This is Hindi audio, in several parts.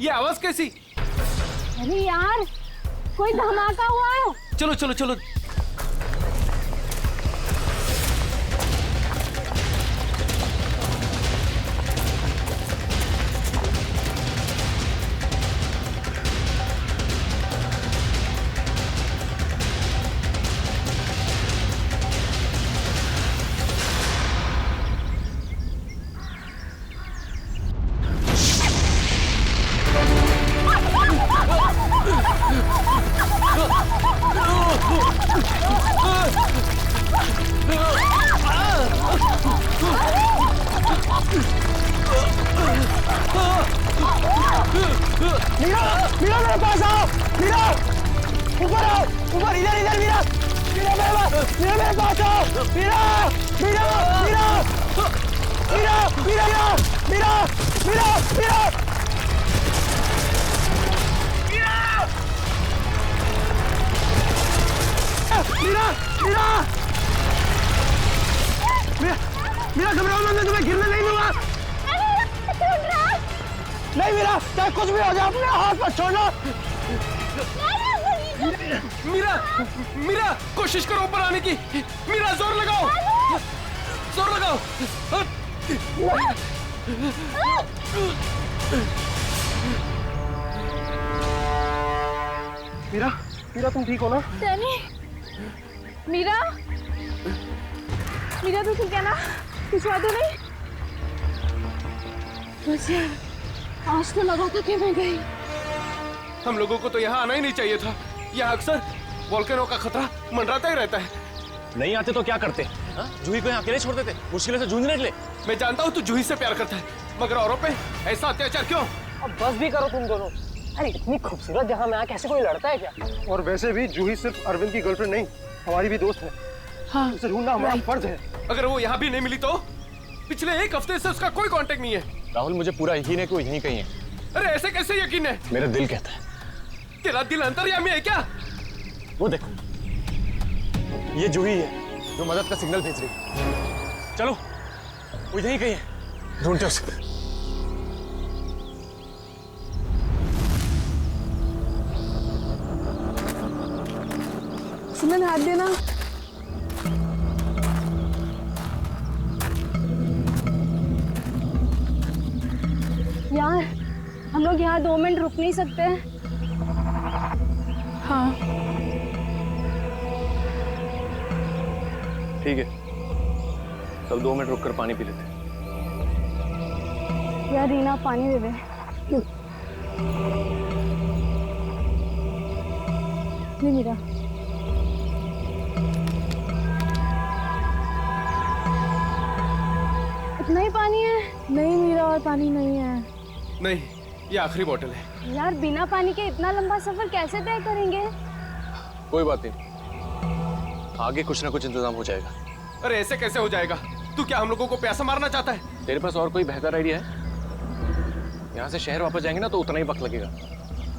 ये आवाज कैसी? अरे यार, कोई धमाका हुआ है। चलो चलो चलो। मीरा, मीरा मेरे पास आओ। मीरा, ऊपर आओ, ऊपर, इधर इधर। मीरा, मीरा मेरे पास आओ। मीरा, मीरा, मीरा, मीरा, मीरा, मीरा, मीरा, मीरा, मीरा, मीरा, मीरा, मीरा घबराओ मत, मैं तुम्हें गिरने नहीं दूंगा। नहीं मीरा, चाहे कुछ भी हो जाए अपने हाथ पर छोड़ना। मीरा, मीरा कोशिश करो ऊपर आने की। मीरा जोर लगाओ, जोर लगाओ। मीरा, मीरा तुम ठीक हो ना? डैनी, मीरा, मीरा तो ठीक है ना? कुछ हुआ तो नहीं? बस यार, आज तो लगा था कि मैं गई। हम लोगों को तो यहाँ आना ही नहीं चाहिए था। यहाँ अक्सर वोल्केनो का खतरा मंडराता ही रहता है। नहीं आते तो क्या करते? जूही को यहाँ अकेले छोड़ देते, मुश्किलों से जूझने के लिए। मैं जानता हूँ तू जूही से प्यार करता है, मगर औरों पे ऐसा अत्याचार क्यों? अब बस भी करो तुम दोनों। अरे इतनी खूबसूरत जगह में आके ऐसे कोई लड़ता है क्या? और वैसे भी जूही सिर्फ अरविंद की गर्लफ्रेंड नहीं, हमारी भी दोस्त है। हाँ, उसे ढूंढना हमारा फर्ज है। अगर वो यहाँ भी नहीं मिली तो? पिछले एक हफ्ते से उसका कोई कांटेक्ट नहीं है। राहुल, मुझे पूरा यकीन है कि वो यहीं कहीं है। अरे ऐसे कैसे यकीन है? मेरा दिल कहता है। तेरा दिल अंतर्यामी है क्या? वो देखो, ये जूही है जो मदद का सिग्नल भेज रही है। चलो, वो यहीं कहीं है, ढूंढते उसे। सुमन, हाथ देना। यार, हम लोग यहाँ 2 मिनट रुक नहीं सकते? हाँ। ठीक है, तब 2 मिनट रुककर पानी पी लेते। यार रीना, पानी दे दे। ये मीरा। इतना ही पानी है? नहीं मीरा, और पानी नहीं है। नहीं, ये आखिरी बोतल है। यार बिना पानी के इतना लंबा सफर कैसे तय करेंगे? कोई बात नहीं, आगे कुछ ना कुछ इंतजाम हो जाएगा। अरे ऐसे कैसे हो जाएगा? तू क्या हम लोगों को प्यासा मारना चाहता है? तेरे पास और कोई बेहतर आइडिया है? यहाँ से शहर वापस जाएंगे ना तो उतना ही वक्त लगेगा।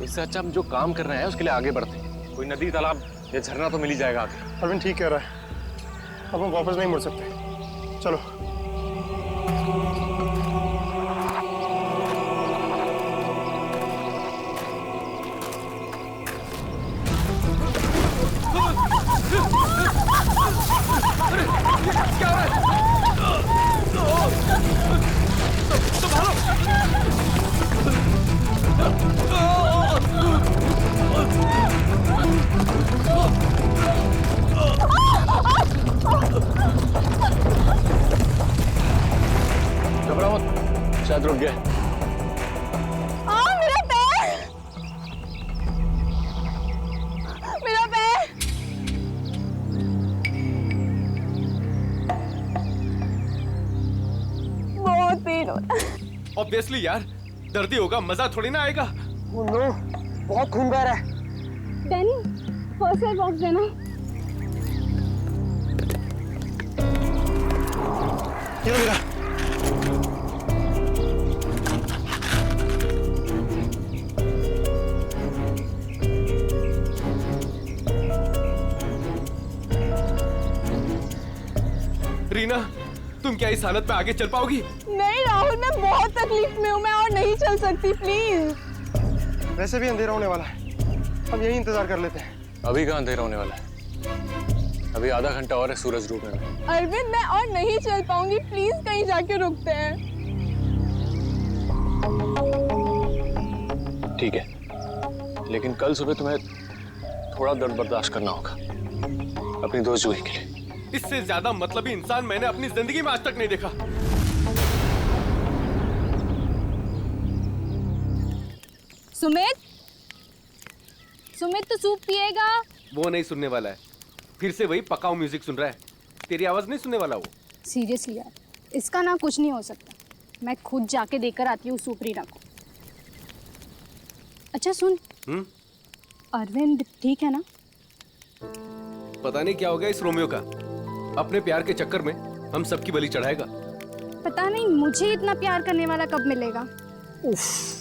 इससे अच्छा हम जो काम कर रहे हैं उसके लिए आगे बढ़ते हैं। कोई नदी, तालाब या झरना तो मिल ही जाएगा आगे। अरविंद ठीक कह रहा है, अब हम वापस नहीं मुड़ सकते। चलो। क्या हो रहा है? संभालो। घबराओ मत, शायद रुक गया। मेरा पैर, मेरा पैर। बहुत पेन हो रहा है। ऑब्वियसली यार, दर्द ही होगा, मजा थोड़ी ना आएगा। ओ नो, बहुत खून बह रहा है। डैनी, फर्स्ट एड बॉक्स देना। ये लो मीरा। रीना, तुम क्या इस हालत में आगे चल पाओगी? नहीं राहुल, मैं बहुत तकलीफ में हूँ, मैं और नहीं चल सकती, प्लीज। वैसे भी अंधेरा होने वाला है, अब यही इंतजार कर लेते हैं। अभी कहाँ अंधेरा होने वाला है? अभी आधा घंटा और है सूरज डूबने में। अरविंद मैं और नहीं चल पाऊंगी, प्लीज कहीं जाके रुकते हैं। ठीक है, लेकिन कल सुबह तुम्हें थोड़ा दर्द बर्दाश्त करना होगा अपनी दोस्त जूही के लिए। इससे ज्यादा मतलबी इंसान मैंने अपनी जिंदगी में आज तक नहीं देखा। सुमित, सुमित तो सूप पिएगा? वो नहीं सुनने वाला है, फिर से वही पकाऊ म्यूजिक सुन रहा है। तेरी आवाज नहीं सुनने वाला वो। सीरियसली यार, इसका ना कुछ नहीं हो सकता। मैं खुद जाके देकर आती हूँ सूप रीना को। अच्छा सुन, अरविंद ठीक है ना? पता नहीं क्या हो गया इस रोमियो का, अपने प्यार के चक्कर में हम सबकी बलि चढ़ाएगा। पता नहीं मुझे इतना प्यार करने वाला कब मिलेगा। उफ।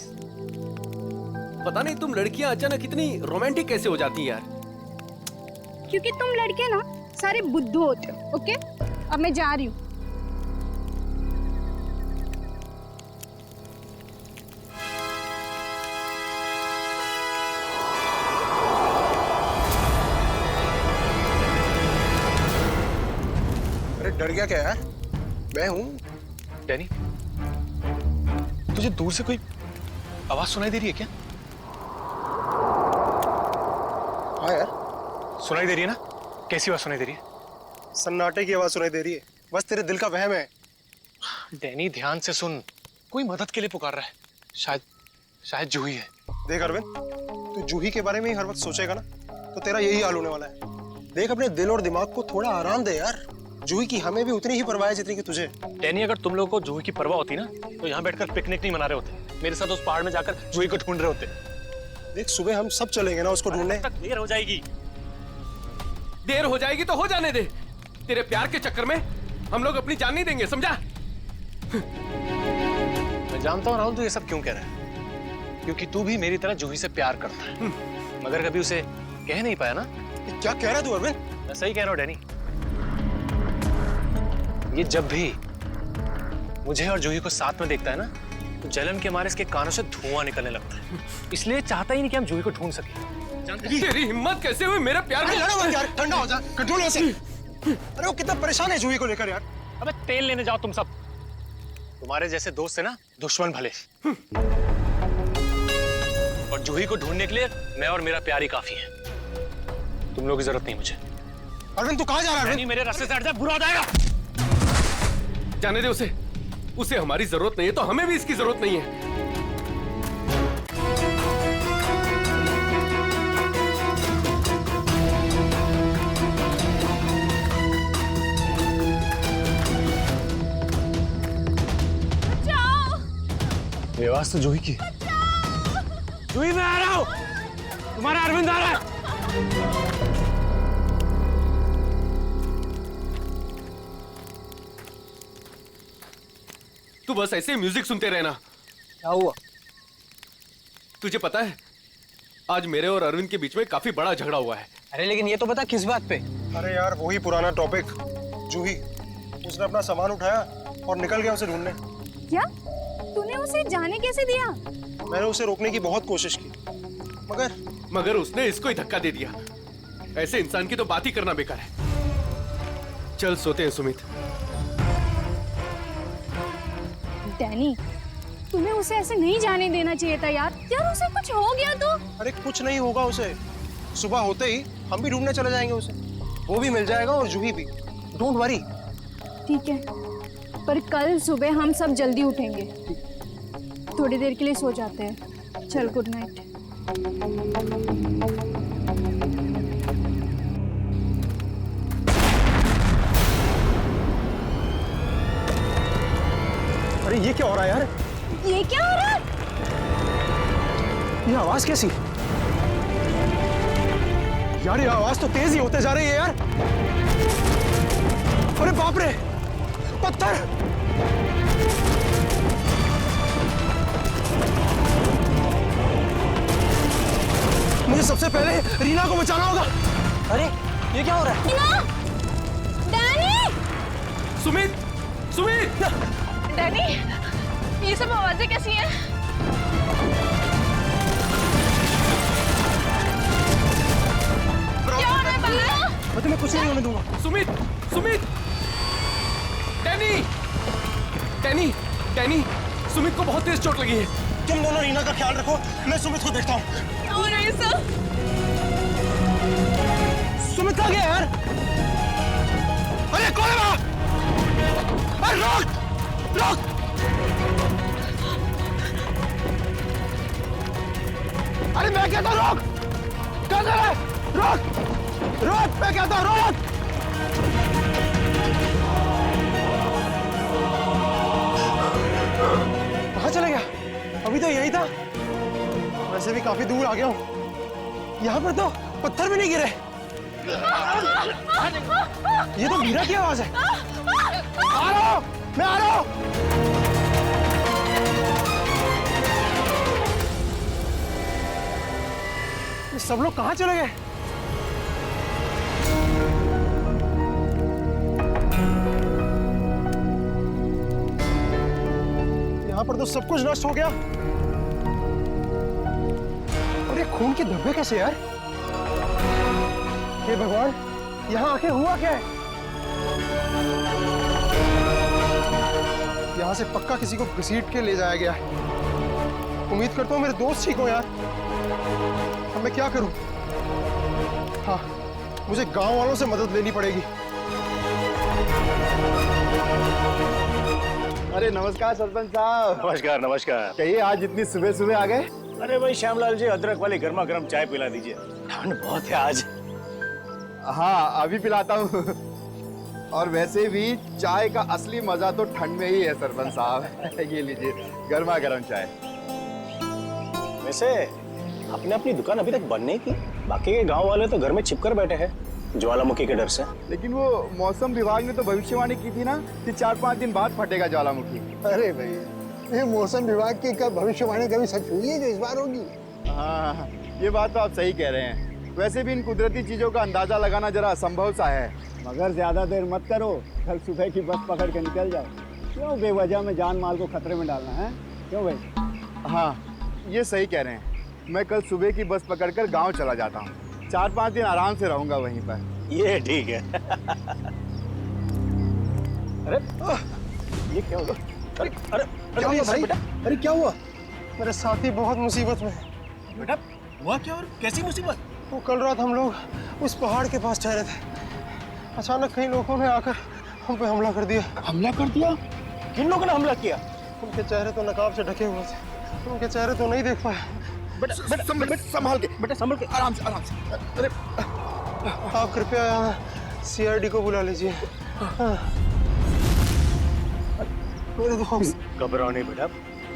पता नहीं तुम लड़कियां अचानक इतनी रोमांटिक कैसे हो जाती हैं यार। क्योंकि तुम लड़के ना सारे बुद्धू होते हो। ओके, अब मैं जा रही हूँ। अरे डर गया क्या यार? मैं हूँ। डैनी, तुझे दूर से कोई आवाज सुनाई दे रही है क्या? हाँ यार, सुनाई दे रही है ना? कैसी आवाज सुनाई दे रही है? सन्नाटे की आवाज सुनाई दे रही है। बस तेरे दिल का वहम है। डैनी ध्यान से सुन, कोई मदद के लिए पुकार रहा है। शायद जूही है। देख अरविंद, तू जूही के बारे में ही हर वक्त सोचेगा ना तो तेरा यही हाल होने वाला है। देख अपने दिल और दिमाग को थोड़ा आराम दे यार। जूही की हमें भी उतनी ही परवाह है जितनी कि तुझे। डैनी, अगर तुम लोगों को जूही की परवाह होती ना तो यहाँ बैठकर पिकनिक नहीं मना रहे होते, मेरे साथ उस पहाड़ में जाकर जूही को ढूंढ रहे होते। देख सुबह हम सब चलेंगे ना उसको ढूंढने। तक देर हो जाएगी। देर हो जाएगी तो हो जाने दे। तेरे प्यार के चक्कर में हम लोग अपनी जान नहीं देंगे, समझा? मैं जानता हूँ राहुल तू ये सब क्यों कह रहा है, क्योंकि तू भी मेरी तरह जूही से प्यार करता है, मगर कभी उसे कह नहीं पाया ना। क्या कह रहा है तू अरविंद? मैं सही कह रहा हूँ डैनी। ये जब भी मुझे और जूही को साथ में देखता है ना तो जलन के मारे इसके कानों से धुआं निकलने लगता है। इसलिए चाहता ही नहीं कि हम जूही को ढूंढ सके। तेरी हिम्मत कैसे हुई मेरे प्यार में? लड़ो मत यार, ठंडा हो जा, कंट्रोल हो से। अरे वो कितना परेशान है जूही को लेकर यार। अबे तेल लेने जाओ तुम सब। तुम्हारे जैसे दोस्त है ना दुश्मन भले। और जूही को ढूंढने के लिए मैं और मेरा प्यार ही काफी है। तुम लोगों की जरूरत नहीं मुझे। अरविंद तू कहाँ जा रहा है? मेरे रास्ते से हट जा, बुरा हो जाएगा। जाने दे उसे। उसे हमारी जरूरत नहीं है तो हमें भी इसकी जरूरत नहीं है। ये आवाज तो जूही की। जूही मैं आ रहा हूं, तुम्हारा अरविंद आ रहा है। तू बस ऐसे ही म्यूजिक सुनते रहना। क्या हुआ? तुझे पता है आज मेरे और अरविंद के बीच में काफी बड़ा झगड़ा हुआ है। अरे लेकिन ये तो बता किस बात पे? अरे यार वही पुराना टॉपिक। जूही, उसने अपना सामान उठाया और निकल गया उसे ढूंढने। क्या? तूने उसे जाने कैसे दिया? मैंने उसे रोकने की बहुत कोशिश की मगर उसने इसको ही धक्का दे दिया। ऐसे इंसान की तो बात ही करना बेकार है। चल सोते हैं सुमित। डैनी, तुम्हें उसे ऐसे नहीं जाने देना चाहिए था यार। यार उसे कुछ हो गया तो? अरे कुछ नहीं होगा उसे। सुबह होते ही हम भी ढूंढने चले जाएंगे उसे। वो भी मिल जाएगा और जूही भी। Don't worry. ठीक है, पर कल सुबह हम सब जल्दी उठेंगे। थोड़ी देर के लिए सो जाते हैं। चल गुड नाइट। अरे ये क्या हो रहा है यार? ये क्या हो रहा है? ये आवाज कैसी? यार ये आवाज तो तेज ही होते जा रही है यार। अरे बाप रे, पत्थर! मुझे सबसे पहले रीना को बचाना होगा। अरे ये क्या हो रहा है? डैनी! सुमित, सुमित! डैनी, ये सब आवाजें कैसी हैं? तुम्हें कुछ नहीं होने दूंगा। Sumit, Sumit, Danny, Danny, Danny, Sumit को बहुत तेज चोट लगी है। तुम दोनों रीना का ख्याल रखो, मैं सुमित को देखता हूँ। और ऐसा सुमित कहाँ गया यार? अरे कौन है वहाँ? अरे रोक, रोक! अरे मैं कहता हूँ रोक! क्या कर रहा है? रोक! रोक! मैं कहता हूँ रोक! कहाँ चले गया? अभी तो यही था। वैसे भी काफी दूर आ गया हूँ। यहाँ पर तो पत्थर भी नहीं गिरे। ये तो मीरा की आवाज है। आ रहा हूँ, मैं आ रहा हूँ। ये सब लोग कहाँ चले गए? यहाँ पर तो सब कुछ नष्ट हो गया। और ये खून के धब्बे कैसे यार? हे भगवान, यहाँ आके हुआ क्या है? यहाँ से पक्का किसी को घसीट के ले जाया गया है। उम्मीद करता हूँ मेरे दोस्त ठीक हो यार। अब मैं क्या करूँ? हाँ, मुझे गांव वालों से मदद लेनी पड़ेगी। अरे नमस्कार सरपंच साहब। नमस्कार नमस्कार। कहिए, आज इतनी सुबह सुबह आ गए? अरे भाई श्यामलाल जी, अदरक वाली गर्मा गर्म चाय पिला दीजिए, ठंड बहुत है आज। हाँ, अभी पिलाता हूँ। और वैसे भी चाय का असली मजा तो ठंड में ही है सरपंच साहब। ये लीजिए गर्मा गर्म चाय। वैसे आपने अपनी दुकान अभी तक बंद नहीं की? बाकी के गांव वाले तो घर में छिपकर बैठे हैं ज्वालामुखी के डर से। लेकिन वो मौसम विभाग ने तो भविष्यवाणी की थी ना कि 4-5 दिन बाद फटेगा ज्वालामुखी। अरे भाई, ये मौसम विभाग की कब भविष्यवाणी कभी सच हुई है जो इस बार होगी? हाँ, ये बात तो आप सही कह रहे हैं। वैसे भी इन कुदरती चीजों का अंदाजा लगाना जरा असंभव सा है। मगर ज्यादा देर मत करो, कल सुबह की बस पकड़ के निकल जाओ। क्यों बेवजह में जान माल को खतरे में डालना है? क्यों भाई? हाँ, ये सही कह रहे हैं। मैं कल सुबह की बस पकड़कर गांव चला जाता हूँ। 4-5 दिन आराम से रहूंगा वहीं पर। ये ठीक है। अरे ये क्या हुआ? अरे अरे क्या हुआ भाई? अरे क्या हुआ? मेरे साथी बहुत मुसीबत में है। बेटा हुआ क्या और कैसी मुसीबत? वो कल रात हम लोग उस पहाड़ के पास ठहरे थे। अचानक कई लोगों ने आकर हम पे हमला कर दिया। हमला कर दिया? किन लोगों ने हमला किया? उनके चेहरे तो नकाब से ढके हुए थे। उनके चेहरे तो नहीं देख पाए। बेटा संभाल के, बेटा संभल के, आराम से आराम से। अरे आप कृपया यहाँ CID को बुला लीजिए। हाँ। मेरे दोस्त। घबराओ नहीं बेटा,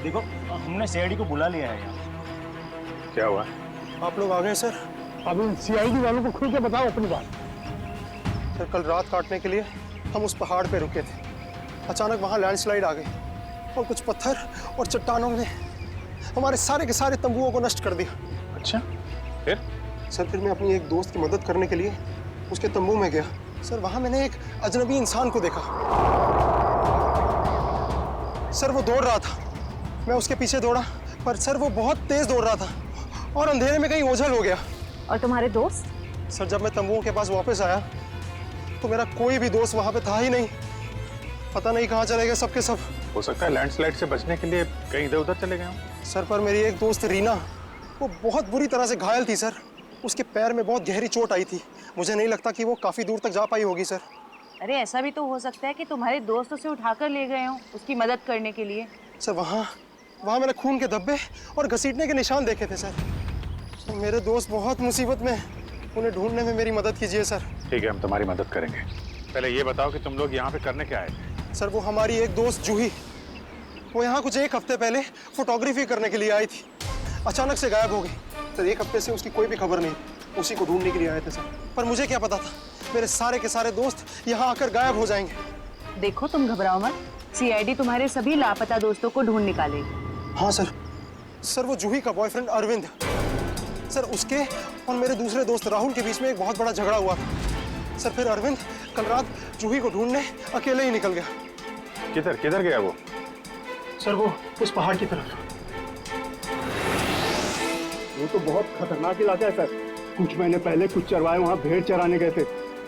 देखो हमने CID को बुला लिया है यहाँ। क्या हुआ? आप लोग आ गए सर? अब उन CID वालों को खुल के बताओ अपनी बात। सर, कल रात काटने के लिए हम उस पहाड़ पे रुके थे। अचानक वहाँ लैंडस्लाइड आ गई और कुछ पत्थर और चट्टानों ने हमारे सारे के सारे तंबुओं को नष्ट कर दिया। अच्छा, फिर? सर, फिर मैं अपनी एक दोस्त की मदद करने के लिए उसके तंबू में गया। सर, वहाँ मैंने एक अजनबी इंसान को देखा। सर, वो दौड़ रहा था। मैं उसके पीछे दौड़ा, पर सर वो बहुत तेज दौड़ रहा था और अंधेरे में कहीं ओझल हो गया। और तुम्हारे दोस्त? सर, जब मैं तंबुओं के पास वापस आया तो मेरा कोई भी दोस्त वहाँ पे था ही नहीं। पता नहीं कहाँ चले गए सबके सब। हो सकता है लैंडस्लाइड से बचने के लिए कहीं इधर उधर चले गए हों। सर, पर मेरी एक दोस्त रीना, वो बहुत बुरी तरह से घायल थी सर। उसके पैर में बहुत गहरी चोट आई थी। मुझे नहीं लगता कि वो काफ़ी दूर तक जा पाई होगी सर। अरे ऐसा भी तो हो सकता है कि तुम्हारे दोस्त उसे उठाकर ले गए हों उसकी मदद करने के लिए। सर, वहाँ मैंने खून के धब्बे और घसीटने के निशान देखे थे सर। सर, मेरे दोस्त बहुत मुसीबत में हैं। उन्हें ढूंढने में मेरी मदद कीजिए सर। ठीक है, हम तुम्हारी मदद करेंगे। पहले ये बताओ कि तुम लोग यहाँ पे करने क्या आए थे? सर, वो हमारी एक दोस्त जूही, वो यहाँ कुछ 1 हफ्ते पहले फोटोग्राफी करने के लिए आई थी। अचानक से गायब हो गई। सर, 1 हफ्ते से उसकी कोई भी खबर नहीं। उसी को ढूंढने के लिए आए थे सर। पर मुझे क्या पता था मेरे सारे के सारे दोस्त यहाँ आकर गायब हो जाएंगे। देखो तुम घबराओ मत, CID तुम्हारे सभी लापता दोस्तों को ढूंढ निकालेगी। हाँ सर। सर, वो जूही का बॉयफ्रेंड अरविंद, सर उसके और मेरे दूसरे दोस्त राहुल के बीच में एक बहुत बड़ा झगड़ा हुआ था। सर, फिर अरविंद कल रात जूही को ढूंढने अकेले ही निकल गया। किधर गया वो? सर, वो उस पहाड़ की तरफ। वो तो बहुत खतरनाक इलाका है सर। कुछ महीने पहले कुछ चरवाहे वहाँ भेड़ चराने गए थे।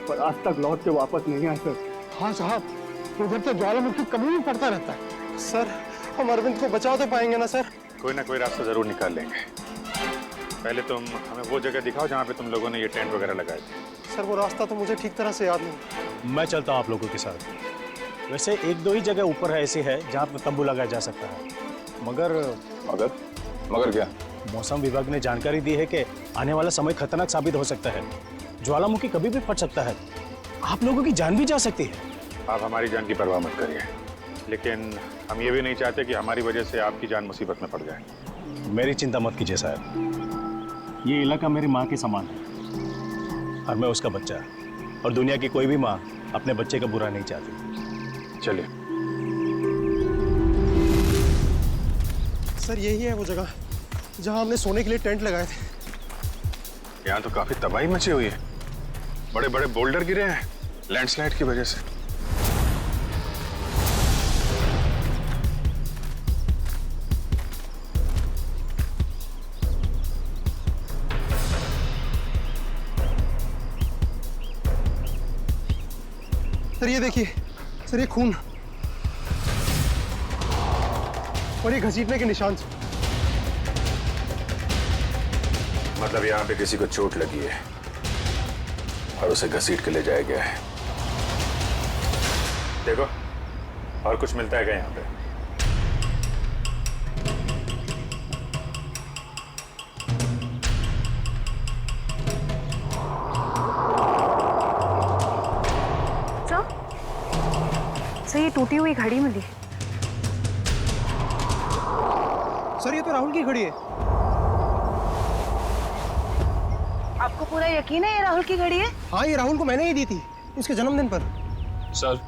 पर आज तक लौट के वापस नहीं आए सर। हाँ साहब, उधर तो ज्वालामुखी कभी भी पड़ता रहता है। सर, हम अरविंद को बचा तो पाएंगे ना सर? कोई ना कोई रास्ता जरूर निकाल लेंगे। पहले तुम हमें वो जगह दिखाओ जहाँ पे तुम लोगों ने ये टेंट वगैरह लगाए थे। सर, वो रास्ता तो मुझे ठीक तरह से याद नहीं। मैं चलता हूँ आप लोगों के साथ। वैसे एक दो ही जगह ऊपर है ऐसी है जहाँ पे तंबू लगाया जा सकता है, मगर मगर क्या? मौसम विभाग ने जानकारी दी है कि आने वाला समय खतरनाक साबित हो सकता है। ज्वालामुखी कभी भी फट सकता है, आप लोगों की जान भी जा सकती है। आप हमारी जान की परवाह मत करिए, लेकिन हम ये भी नहीं चाहते कि हमारी वजह से आपकी जान मुसीबत में पड़ जाए। मेरी चिंता मत कीजिए साहब, ये इलाका मेरी माँ के समान है और मैं उसका बच्चा, और दुनिया की कोई भी माँ अपने बच्चे का बुरा नहीं चाहती। चलिए। सर, यही है वो जगह जहाँ हमने सोने के लिए टेंट लगाए थे। यहाँ तो काफी तबाही मची हुई है, बड़े बड़े बोल्डर गिरे हैं लैंडस्लाइड की वजह से। सर, ये देखिए सर, ये खून और ये घसीटने के निशान। मतलब यहाँ पे किसी को चोट लगी है और उसे घसीट के ले जाया गया है। देखो, और कुछ मिलता है क्या यहाँ पे? सर, ये टूटी हुई घड़ी मिली। सर, ये तो राहुल की घड़ी है। आपको पूरा यकीन है ये राहुल की घड़ी है? हाँ, ये राहुल को मैंने ही दी थी उसके जन्मदिन पर। सर,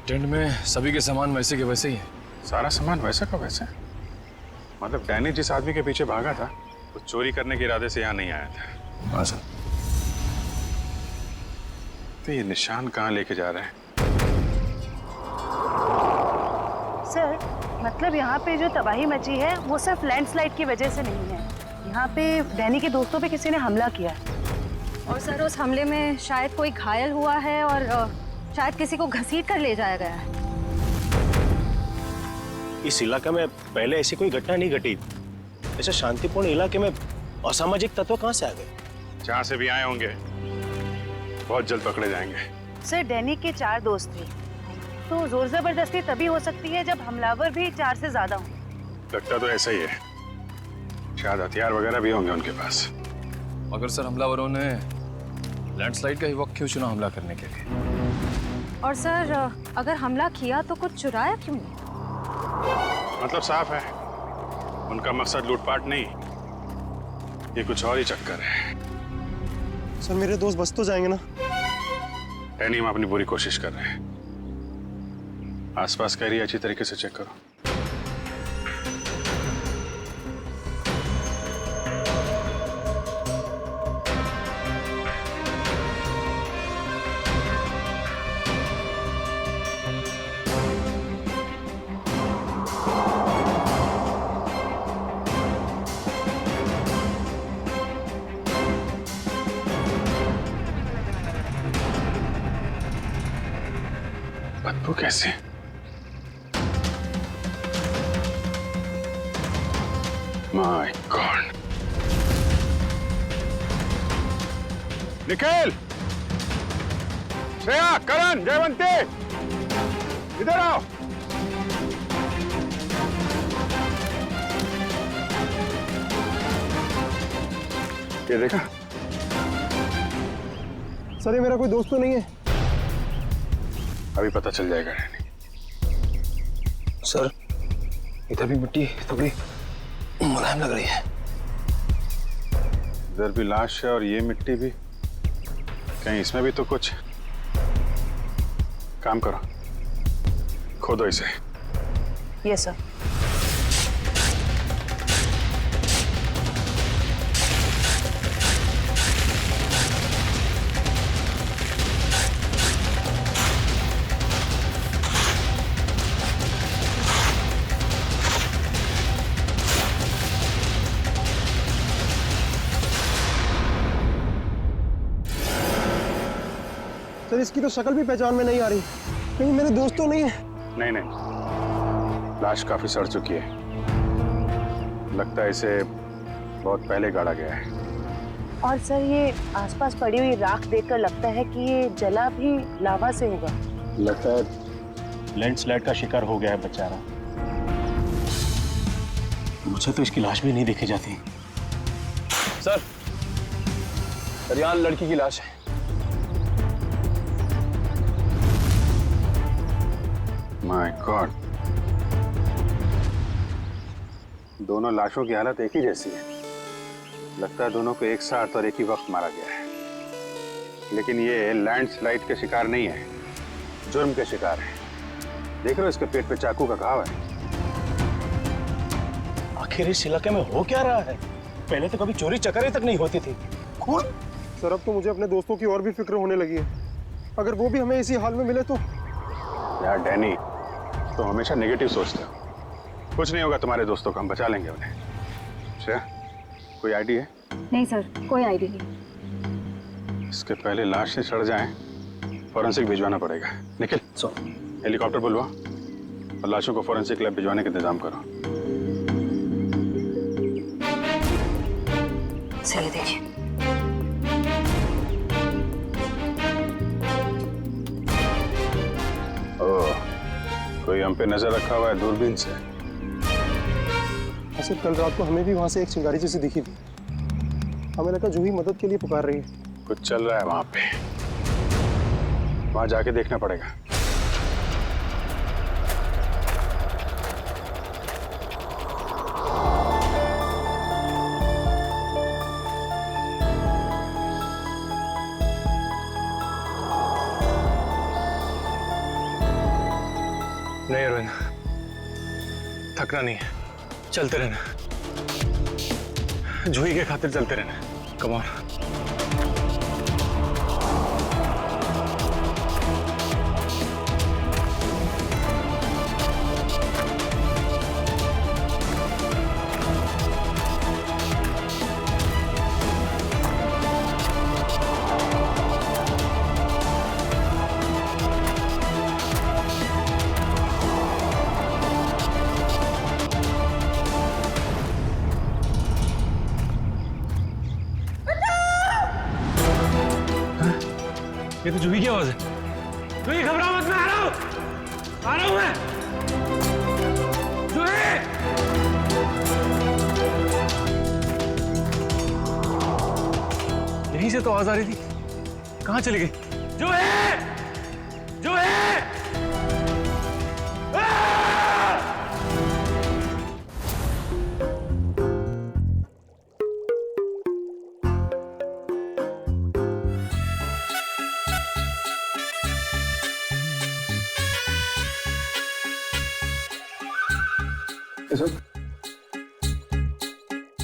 टेंट में सभी के सामान वैसे के वैसे ही है। सारा सामान वैसा का वैसा? मतलब डैनी जिस आदमी के पीछे भागा था वो चोरी करने के इरादे से यहाँ नहीं आया था। हाँ सर। तो ये निशान कहाँ लेके जा रहे हैं? सर, मतलब यहाँ पे जो तबाही मची है वो सिर्फ लैंडस्लाइड की वजह से नहीं है। यहाँ पे डैनी के दोस्तों पे किसी ने हमला किया है। और सर, उस हमले में शायद कोई घायल हुआ है और शायद किसी को घसीट कर ले जाया गया है। इस इलाके में पहले ऐसी कोई घटना नहीं घटी। ऐसे शांतिपूर्ण इलाके में असामाजिक तत्व कहाँ से आ गए? जहाँ से भी आए होंगे बहुत जल्द पकड़े जाएंगे। सर, डैनी के 4 दोस्त थे, तो जोर जबरदस्ती तभी हो सकती है जब हमलावर भी 4 से ज्यादा हों। लगता तो ऐसा ही है, शायद हथियार वगैरह भी होंगे उनके पास। मगर सर, हमलावरों ने लैंडस्लाइड का ही वक्त क्यों चुना हमला करने के लिए? और सर, अगर हमला किया तो कुछ चुराया क्यों नहीं? मतलब साफ है, उनका मकसद लूटपाट नहीं, ये कुछ और ही चक्कर है। सर, मेरे दोस्त बच तो जाएंगे ना? डैनी, हम अपनी पूरी कोशिश कर रहे हैं। आसपास का एरिया अच्छी तरीके से चेक करो। बदबू कैसे? My god! निखिल, श्रेया, करण, जयवंती, इधर आओ। ये देखा? सर, ये मेरा कोई दोस्त तो नहीं है? अभी पता चल जाएगा। सर, इधर भी मिट्टी थोड़ी मुलायम लग रही है। इधर भी लाश है और ये मिट्टी भी, कहीं इसमें भी तो कुछ। काम करो, खोदो इसे। Yes sir. सर इसकी तो शक्ल भी पहचान में नहीं आ रही, कहीं मेरे दोस्त तो नहीं है? नहीं नहीं, लाश काफी सड़ चुकी है। लगता है इसे बहुत पहले गाड़ा गया है। और सर ये आसपास पड़ी हुई राख देखकर लगता है कि ये जला भी लावा से होगा। लगता है लैंडस्लाइड का शिकार हो गया है बेचारा। मुझे तो इसकी लाश भी नहीं देखी जाती। सर, यहाँ लड़की की लाश है। माय गॉड, दोनों लाशों की हालत एक ही जैसी है। लगता है दोनों को एक साथ और एक ही वक्त मारा गया है। लेकिन ये लैंडस्लाइड के शिकार नहीं है, जुर्म के शिकार है। देख रहे हो इसके पेट पे चाकू का घाव है। आखिर इस इलाके में हो क्या रहा है? पहले तो कभी चोरी चकारी तक नहीं होती थी। कौन? सर अब तो मुझे अपने दोस्तों की और भी फिक्र होने लगी है। अगर वो भी हमें इसी हाल में मिले तो। यार डैनी, तो हमेशा नेगेटिव सोचते हो। कुछ नहीं होगा तुम्हारे दोस्तों को, हम बचा लेंगे उन्हें। श्रेया, कोई आइडिया है? नहीं सर, कोई आइडिया नहीं। इसके पहले लाश से सड़ जाए, फॉरेंसिक भिजवाना पड़ेगा। निखिल, हेलीकॉप्टर बुलवा और लाशों को फॉरेंसिक लैब भिजवाने का इंतजाम करो। चलिए देखिए। ओह, कोई हम पे नजर रखा हुआ है दूरबीन से। ऐसे कल रात को हमें भी वहां से एक चिंगारी जैसी दिखी थी। हमें लगा जूही मदद के लिए पुकार रही है। कुछ चल रहा है वहां पे, वहां जाके देखना पड़ेगा। नहीं रोहिन, थकना नहीं है, चलते रहना। जूही के खातिर चलते रहना। Come on. ये तो जूही की आवाज है। जूही घबराओ मत, मैं आ रहा हूं मैं। जूही! यहीं से तो आवाज आ रही थी, कहां चली गई? जूही! जूही!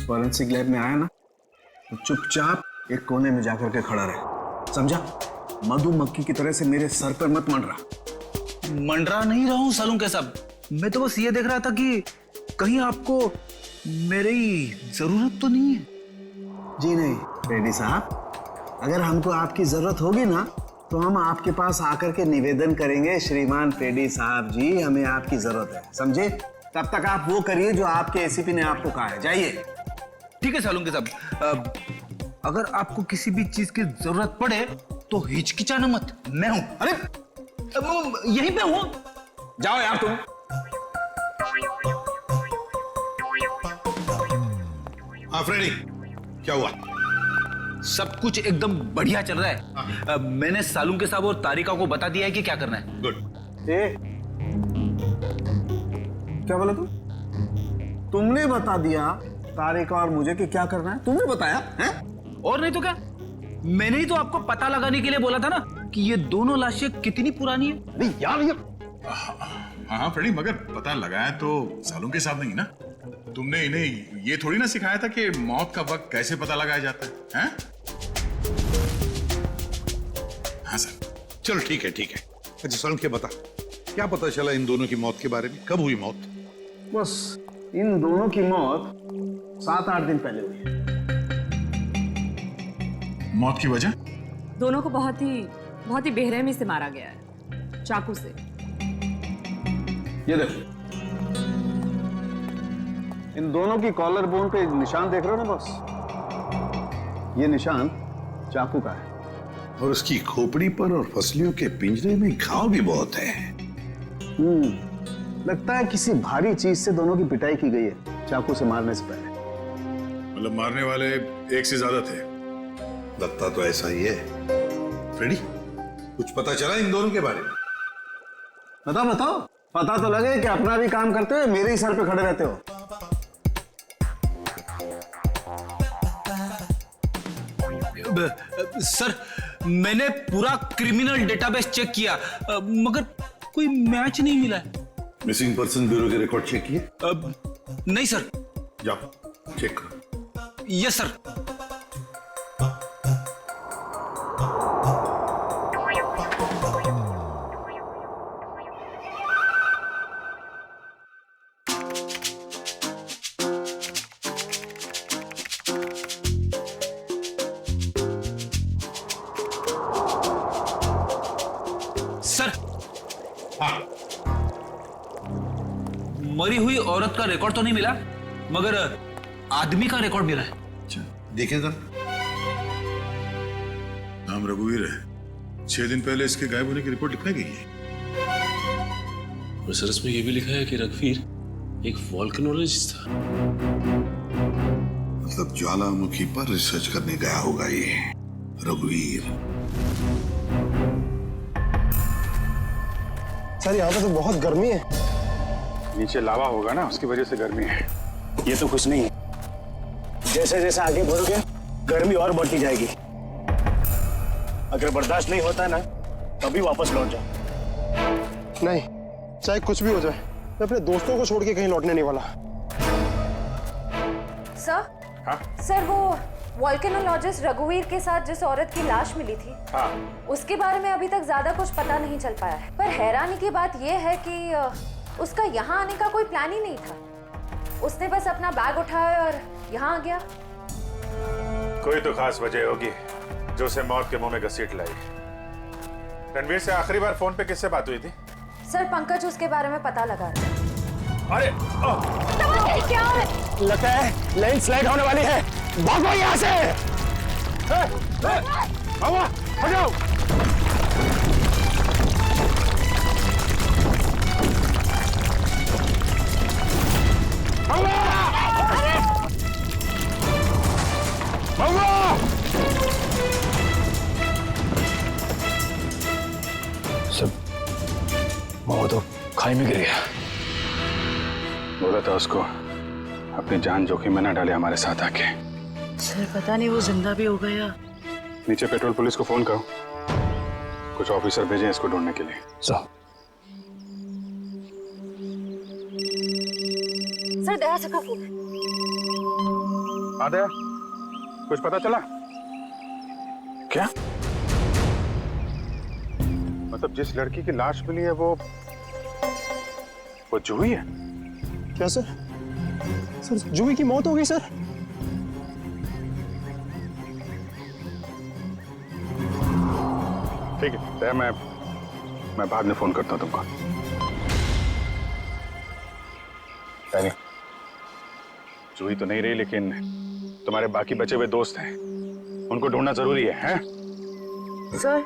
फॉरेंसिक लैब में आया ना तो चुपचाप एक कोने में जाकर के खड़ा रहे, समझा? मधुमक्खी की तरह से मेरे सर पर मत मंडरा। मंडरा नहीं रहा हूं सालूं के साहब, मैं तो बस ये देख रहा था कि कहीं आपको मेरी जरूरत तो नहीं है। जी नहीं रेड्डी साहब, अगर हमको आपकी जरूरत होगी ना तो हम आपके पास आकर के निवेदन करेंगे, श्रीमान पेडी साहब जी हमें आपकी जरूरत है, समझे? तब तक आप वो करिए जो आपके एसीपी ने आपको कहा है, जाइए। ठीक है सालूं के साहब, अगर आपको किसी भी चीज की जरूरत पड़े तो हिचकिचाना मत, मैं हूं। अरे यहीं पे हूं, जाओ यार तुम। हाँ फ्रेडी, क्या हुआ? सब कुछ एकदम बढ़िया चल रहा है। मैंने सालूं के साहब और तारिका को बता दिया है कि क्या करना है। गुड। क्या बोला तुमने बता दिया तारिका और मुझे कि क्या करना है? तुमने बताया है? और नहीं तो क्या, मैंने ही तो आपको पता लगाने के लिए बोला था ना कि ये दोनों लाशें कितनी पुरानी है। अरे यार ये हाँ फ्रेडी, मगर पता लगाया तो सालों के साथ नहीं ना। तुमने इन्हें ये थोड़ी ना सिखाया था कि मौत का वक्त कैसे पता लगाया जाता है, हैं? हाँ सर, चलो ठीक है ठीक है। अच्छा सोलंकी के बता, क्या पता चला इन दोनों की मौत के बारे में? कब हुई मौत? बस इन दोनों की मौत 7-8 दिन पहले हुई है। मौत की वजह? दोनों को बहुत ही बहुत ही बेरहमी से मारा गया है, चाकू से। ये देखो, इन दोनों की कॉलर बोन पे निशान देख रहे हो ना बॉस? ये निशान चाकू का है। और उसकी खोपड़ी पर और फसलियों के पिंजरे में घाव भी बहुत है। लगता है किसी भारी चीज से दोनों की पिटाई की गई है चाकू से मारने से पहले। मतलब मारने वाले एक से ज्यादा थे? लगता तो ऐसा ही है। फ्रेडी, कुछ पता चला इन दोनों के बारे में? बताओ बताओ, पता तो लगे कि अपना भी काम करते हुए मेरे ही सर पे खड़े रहते हो। सर, मैंने पूरा क्रिमिनल डेटाबेस चेक किया, मगर कोई मैच नहीं मिला है। मिसिंग पर्सन ब्यूरो के रिकॉर्ड चेक किए? नहीं सर। जाओ चेक करो। Yes sir. सर, मरी हुई औरत का रिकॉर्ड तो नहीं मिला, मगर आदमी का रिकॉर्ड मिला है। अच्छा, देखें सर। नाम रघुवीर है। 6 दिन पहले इसके गायब होने की रिपोर्ट लिखवाई गई है। और सर इसमें यह भी लिखा है कि रघुवीर एक वोल्केनोलॉजिस्ट था। मतलब ज्वालामुखी पर रिसर्च करने गया होगा ये रघुवीर। सर यहाँ पे तो बहुत गर्मी है। नीचे लावा होगा ना, उसकी वजह से गर्मी है। ये तो कुछ नहीं है। जैसे जैसे आगे बढ़ोगे गर्मी और बढ़ती जाएगी। अगर बर्दाश्त नहीं होता ना तभी वापस लौट जाओ। नहीं, चाहे कुछ भी हो जाए, मैं अपने दोस्तों को छोड़ के कहीं लौटने नहीं वाला। सर? हाँ? सर, वो वोल्केनोलॉजिस्ट रघुवीर के साथ जिस औरत की लाश मिली थी, हाँ। उसके बारे में अभी तक ज्यादा कुछ पता नहीं चल पाया है। पर हैरानी की बात यह है कि उसका यहाँ आने का कोई प्लान ही नहीं था। उसने बस अपना बैग उठाया और यहाँ आ गया। कोई तो खास वजह होगी जो उसे मौत के मुंह में घसीट लाई। रणवीर से आखिरी बार फोन पे किससे बात हुई थी? सर, पंकज उसके बारे में पता लगा रहा है। अरे क्या है? लगता है लैंडस्लाइड होने वाली है। भागो यहाँ से। हटो। सब वो तो खाई में गिर गया। बोला था उसको अपनी जान जोखिम में ना डाले हमारे साथ आके। सर, पता नहीं वो जिंदा भी हो गया। नीचे पेट्रोल पुलिस को फोन करो, कुछ ऑफिसर भेजें इसको ढूंढने के लिए। सर, दया से फोन। हाँ दया, कुछ पता चला क्या? मतलब जिस लड़की की लाश मिली है वो जूही है? क्या सर? सर, जूही की मौत हो गई सर। ठीक है दया, मैं बाद में फोन करता हूँ तुमको। नहीं, जूही तो नहीं रही, लेकिन तुम्हारे बाकी बचे हुए दोस्त हैं, उनको ढूंढना जरूरी है, हैं? सर,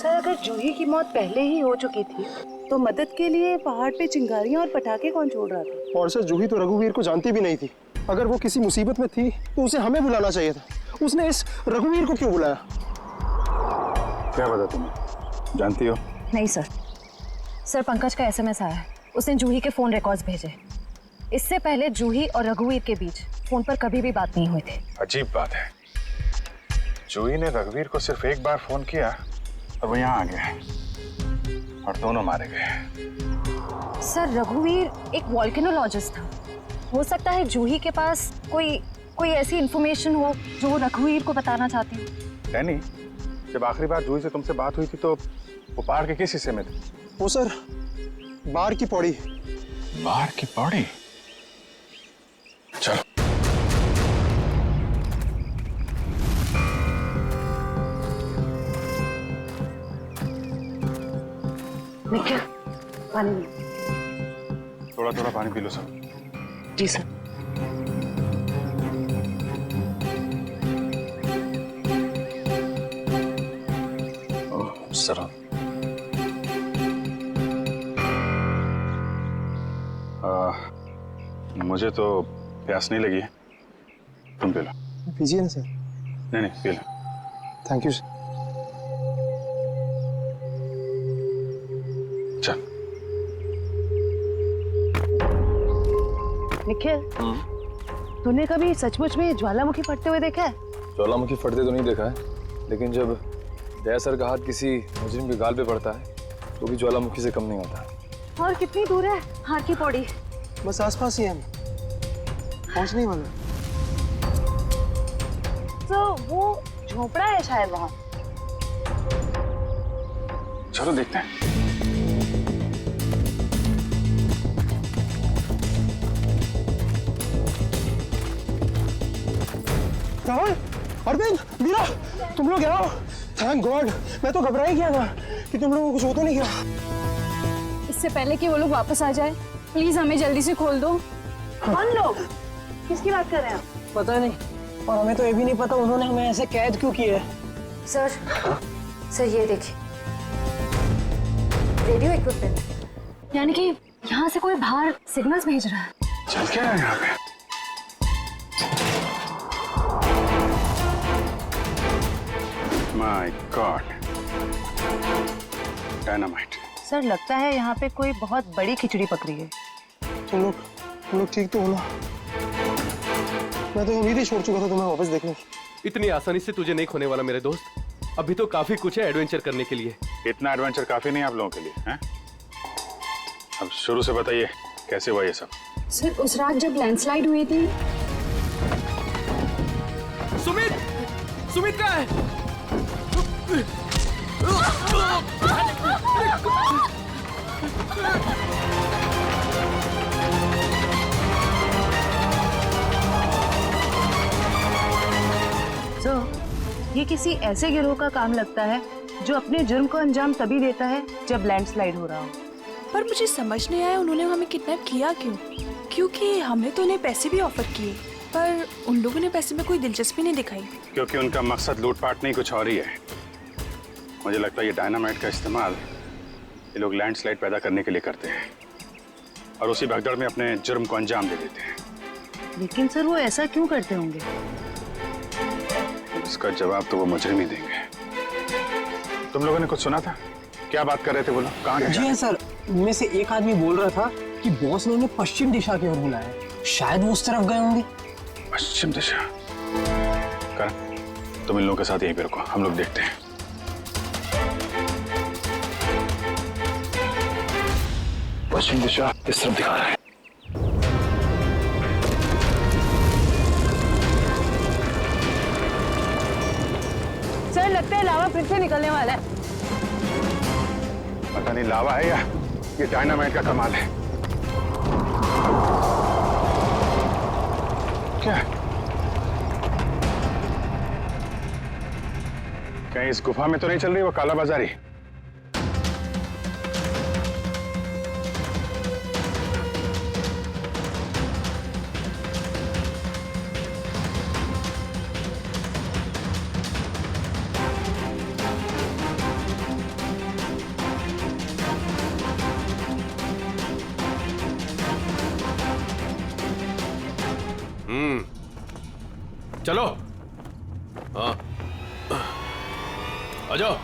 अगर जूही की मौत पहले ही हो चुकी थी तो मदद के लिए पहाड़ पे चिंगारियां और पटाखे कौन छोड़ रहा था? और सर, जूही तो रघुवीर को जानती भी नहीं थी। अगर वो किसी मुसीबत में थी तो उसे हमें बुलाना चाहिए था। उसने इस रघुवीर को क्यों बुलाया? क्या पता तुम्हें, जानती हो? नहीं सर। सर, पंकज का एसएमएस आया है। उसने जूही के फोन रिकॉर्ड्स भेजे। इससे पहले जूही और रघुवीर के बीच फोन पर कभी भी बात नहीं हुई थी। अजीब बात है, जूही ने रघुवीर को सिर्फ एक बार फोन किया और वो यहाँ आ गया और दोनों मारे गए। सर, रघुवीर एक वोल्केनोलॉजिस्ट था। हो सकता है जूही के पास कोई ऐसी इंफॉर्मेशन हो जो वो रघुवीर को बताना चाहती हो। डैनी, जब आखिरी बार जूही से तुमसे बात हुई थी तो वो पहाड़ के किस हिस्से में थे? वो सर, बाहर की पौड़ी। बाहर की पौड़ी? चलो। निखिल, पानी लो। थोड़ा थोड़ा पानी पी लो सब। जी सर। सर मुझे तो प्यास नहीं लगी है, तुम पी लो। पीजिए ना सर। नहीं नहीं P low. Thank you sir. चल। निखिल, तूने कभी सचमुच में ज्वालामुखी फटते हुए देखा है? ज्वालामुखी फटते तो नहीं देखा है, लेकिन जब दया सर का हाथ किसी मुजरिम के गाल पे पड़ता है तो भी ज्वालामुखी से कम नहीं होता। और कितनी दूर है हार की पौड़ी? बस आसपास ही है, हम पहुंचने ही वाले। तो वो झोपड़ा है शायद वहाँ। चलो देखते हैं। राहुल, अरविंद, मीरा, तुम लोग यहाँ हो? थैंक गॉड, मैं तो घबरा ही गया था कि तुम लोगों को कुछ हो तो नहीं गया। इससे पहले कि वो लोग वापस आ जाए, प्लीज हमें जल्दी से खोल दो। कौन लोग? किसकी बात कर रहे हैं आप? पता नहीं, और हमें तो ये भी नहीं पता उन्होंने हमें ऐसे कैद क्यों किया है। सर, सर ये देखिए, रेडियो इक्विपमेंट। यानी कि यहाँ से कोई बाहर सिग्नल्स भेज रहा है। चल क्या है यहाँ पे? My God, dynamite. सर लगता है यहाँ पे कोई बहुत बड़ी खिचड़ी पकड़ी है। तुम लोग ठीक तो हो ना? मैं तो उम्मीद ही छोड़ चुका था तुम्हें वापस देखने की। इतनी आसानी से तुझे नहीं खोने वाला मेरे दोस्त। अभी तो काफी कुछ है एडवेंचर करने के लिए। इतना एडवेंचर काफी नहीं आप लोगों के लिए, हैं? अब शुरू से बताइए कैसे हुआ ये सब? सर उस रात जब लैंडस्लाइड हुई थी। सुमित, सुमित कहाँ है? तो ये किसी ऐसे गिरोह का काम लगता है जो अपने जुर्म को अंजाम तभी देता है जब लैंडस्लाइड हो रहा हो। पर मुझे समझ नहीं आया उन्होंने हमें किडनैप किया क्यों? क्योंकि हमने तो उन्हें पैसे भी ऑफर किए, पर उन लोगों ने पैसे में कोई दिलचस्पी नहीं दिखाई। क्योंकि उनका मकसद लूटपाट नहीं, कुछ और ही है। मुझे लगता है ये डायनामाइट का इस्तेमाल ये लोग लैंडस्लाइड पैदा करने के लिए करते हैं और उसी भगदड़ में अपने जुर्म को अंजाम दे देते हैं। लेकिन सर वो ऐसा क्यों करते होंगे? इसका जवाब तो वो मुजरिम ही देंगे। तुम लोगों ने कुछ सुना था? क्या बात कर रहे थे बोलो? कहाँ गए? जी हाँ सर, उनमें से एक आदमी बोल रहा था कि बॉस ने उन्हें पश्चिम दिशा की ओर बुलाया है। शायद वो उस तरफ गए होंगे। पश्चिम दिशा? कर, तुम इन लोगों के साथ यहीं पे रुको, हम लोग देखते हैं। पश्चिम दिशा इस तरफ दिखा रहा है। सर लगता है लावा फिर से निकलने वाला है। पता नहीं लावा है या ये डायनामाइट का कमाल है। क्या कहीं इस गुफा में तो नहीं चल रही वो कालाबाजारी? चलो। हाँ आ जाओ।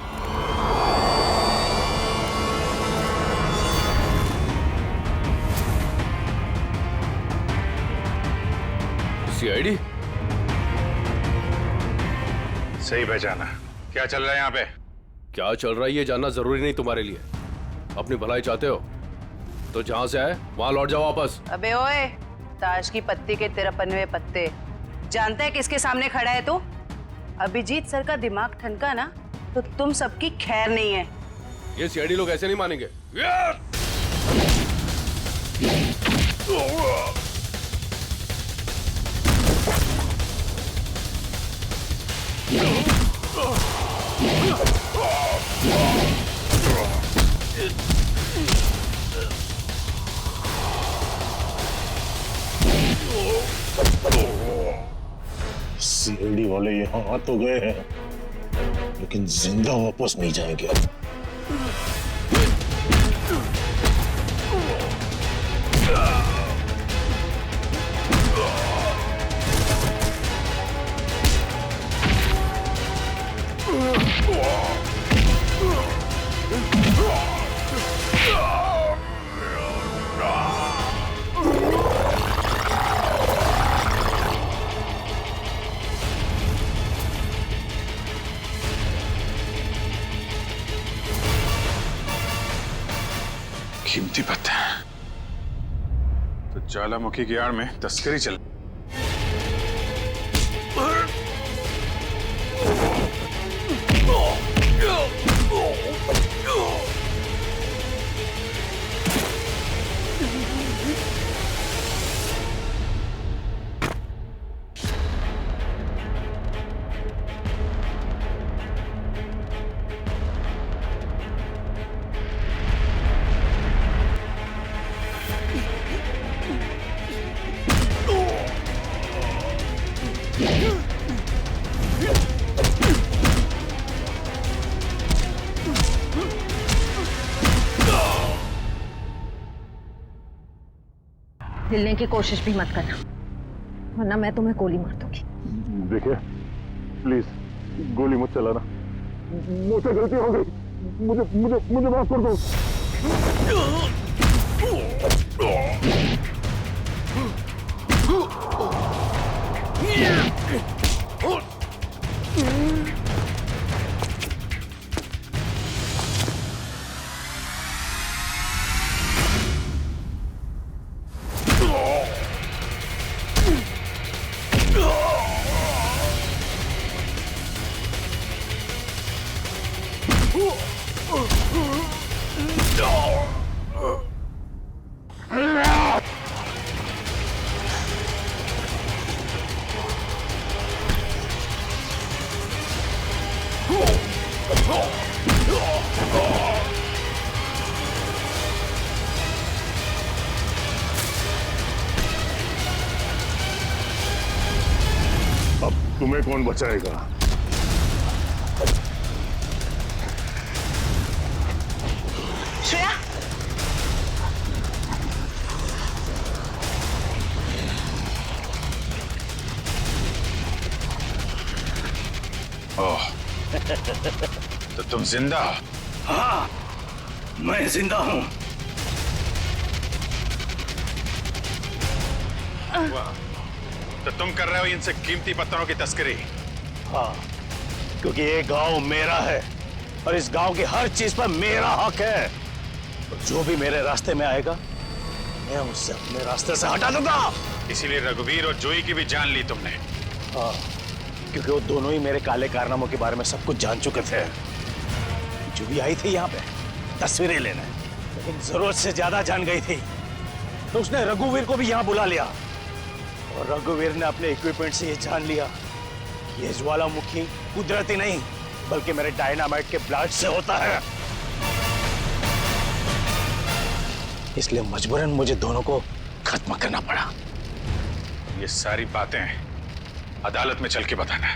सीआईडी सही पहचाना। क्या चल रहा है यहाँ पे? क्या चल रहा है ये जानना जरूरी नहीं तुम्हारे लिए। अपनी भलाई चाहते हो तो जहां से आए वहां लौट जाओ वापस। अबे ओए, ताश की पत्ती के 53वें पत्ते। जानता है किसके सामने खड़ा है तू? अभिजीत सर का दिमाग ठनका ना तो तुम सबकी खैर नहीं है। ये सीआईडी लोग ऐसे नहीं मानेंगे। सीआईडी वाले यहाँ आ तो गए हैं, लेकिन जिंदा वापस नहीं जाएंगे। कीमती पत्ते तो ज्वालामुखी की आड़ में तस्करी चल। हिलने की कोशिश भी मत करना, वरना मैं तुम्हें गोली मार दूंगी। देखिए प्लीज गोली मत चलाना, मुझसे गलती हो गई, मुझे मुझे मुझे माफ कर दो। अब तुम्हें कौन बचाएगा? श्रेया, ओह, तो तुम जिंदा हो? हाँ, मैं जिंदा हूं। तो तुम कर रहे हो इनसे कीमती पत्थरों की तस्करी? हाँ, क्योंकि ये गांव मेरा है और इस गांव की हर चीज पर मेरा हक है। और जो भी मेरे रास्ते में आएगा मैं उससे अपने रास्ते से हटा दूंगा। इसीलिए रघुवीर और जोई की भी जान ली तुमने? हाँ, क्योंकि वो दोनों ही मेरे काले कारनामों के बारे में सब कुछ जान चुके थे। जो भी आई थी यहाँ पे तस्वीरें लेने, लेकिन जरूरत से ज्यादा जान गई थी, तो उसने रघुवीर को भी यहाँ बुला लिया और रघुवीर ने अपने इक्विपमेंट से ये जान लिया कि ये ज्वालामुखी कुदरती नहीं बल्कि मेरे डायनामाइट के ब्लास्ट से होता है। इसलिए मजबूरन मुझे दोनों को खत्म करना पड़ा। ये सारी बातें अदालत में चल के बताना।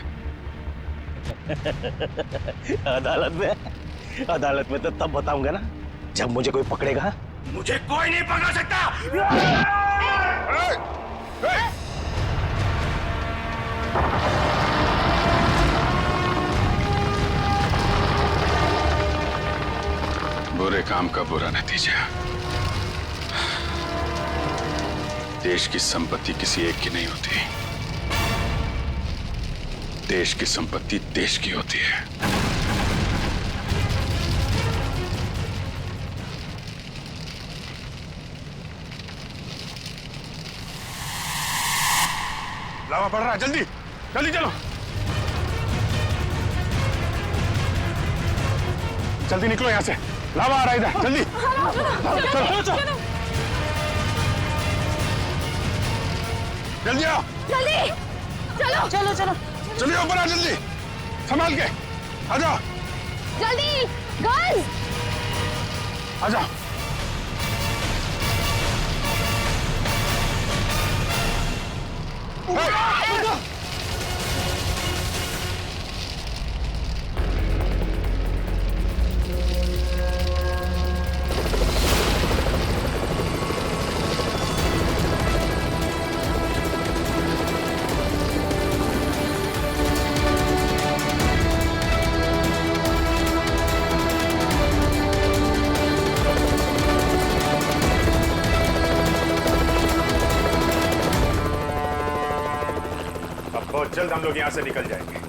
अदालत में तो तब बताऊंगा ना जब मुझे कोई पकड़ेगा। मुझे कोई नहीं पकड़ सकता। बुरे काम का बुरा नतीजा। देश की संपत्ति किसी एक की नहीं होती, देश की संपत्ति देश की होती है। लावा पड़ रहा है, जल्दी जल्दी चलो, जल्दी निकलो यहां से, लावा आ रहा है इधर, जल्दी चलो चलो जल्दी आओ, जल्दी चलो चलो चलो चलिए ऊपर आ, जल्दी संभाल के आ जाओ, जल्दी गर्ल्स आ जाओ। बहुत जल्द हम लोग यहाँ से निकल जाएंगे।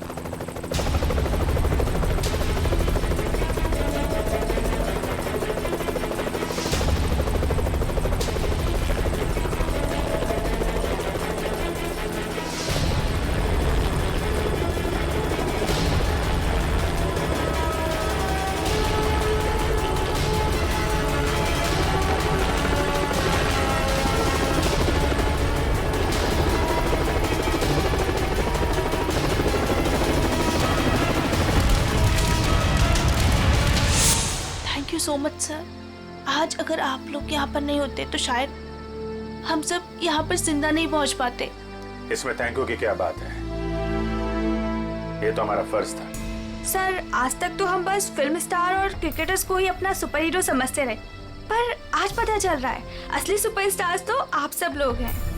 So much sir. आज अगर आप लोग यहाँ पर नहीं होते तो शायद हम सब यहाँ पर जिंदा नहीं पहुँच पाते। इसमें थैंक यू की क्या बात है, ये तो हमारा फर्ज था। सर आज तक तो हम बस फिल्म स्टार और क्रिकेटर्स को ही अपना सुपर हीरो समझते रहे, पर आज पता चल रहा है असली सुपरस्टार्स तो आप सब लोग हैं।